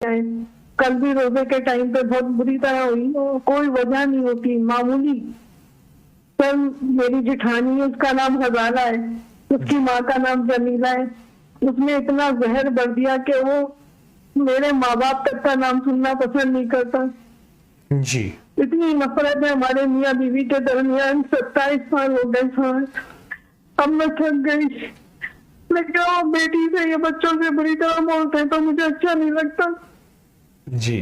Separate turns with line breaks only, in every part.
ہے. کل بھی روزے کے ٹائم پہ بہت بری طرح ہوئی، کوئی وجہ نہیں ہوتی، معمولی. سر میری جٹھانی ہے، اس کا نام ہزالہ ہے، اس کی ماں کا نام جمیلہ ہے. اس نے اتنا زہر بھر دیا کہ وہ میرے ماں باپ تک کا نام سننا پسند نہیں کرتا.
جی
اتنی نفرت ہے ہمارے میاں بیوی کے درمیان. 27 سال ہو گئے سر. اب میں تھک گئی. میں کیا بیٹی سے یا بچوں سے بری طرح بولتے ہیں تو مجھے اچھا نہیں لگتا.
جی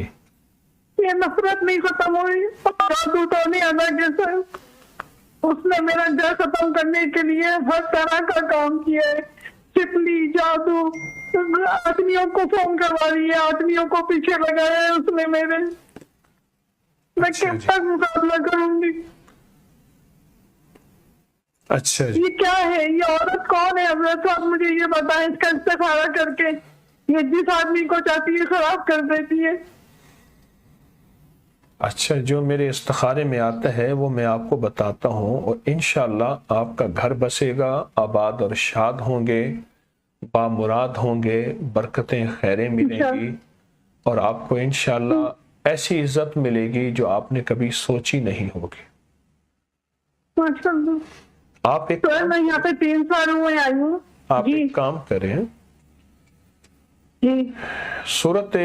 یہ نفرت نہیں ختم ہوئی. جادو تو نہیں آنا کیسا. اس نے میرا گھر ختم کرنے کے لیے ہر طرح کا کام کیا ہے. چپلی، جادو، آدمیوں کو فون کروا دیا، آدمیوں کو پیچھے لگایا ہے اس نے میرے. میں کب تک مقابلہ کروں گی؟
اچھا جی.
یہ کیا ہے؟ یہ عورت کون ہے حضرت صاحب؟ مجھے یہ بتائیں. اس کا استخارہ کر کے یہ جس آدمی کو چاہتی ہے خراب کر دیتی ہے.
اچھا، جو میرے استخارے میں آتا ہے وہ میں آپ کو بتاتا ہوں، اور انشاءاللہ آپ کا گھر بسے گا، آباد اور شاد ہوں گے، بامراد ہوں گے، برکتیں خیریں ملیں گی، اور آپ کو انشاءاللہ ایسی عزت ملے گی جو آپ نے کبھی سوچی نہیں ہوگی.
ماشاءاللہ.
آپ ایک
سر میں یہاں پہ 3 سال ہوئے آئی ہوں.
آپ ایک کام کریں،
جی
سورۃ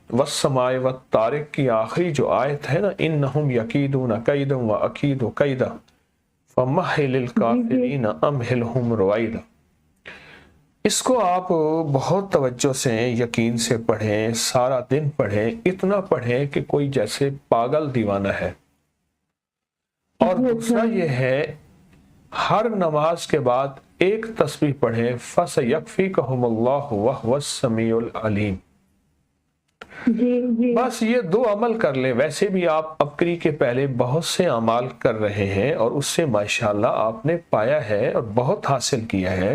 والسماء والطارق کی آخری جو آیت ہے نا، انہم یکیدون کیدا واکید کیدا فمہل الکافرین امہلہم رویدا، اس کو آپ بہت توجہ سے یقین سے پڑھیں، سارا دن پڑھیں، اتنا پڑھیں کہ کوئی جیسے پاگل دیوانہ ہے. اور دوسرا یہ ہے، ہر نماز کے بعد ایک تسبیح پڑھیں، فَسَيَكْفِيكَهُمُ اللَّهُ وَهُوَ السَّمِيعُ الْعَلِيمُ.
جی
بس یہ 2 عمل کر لیں. ویسے بھی آپ بقرعید کے پہلے بہت سے اعمال کر رہے ہیں اور اس سے ماشاءاللہ آپ نے پایا ہے اور بہت حاصل کیا ہے.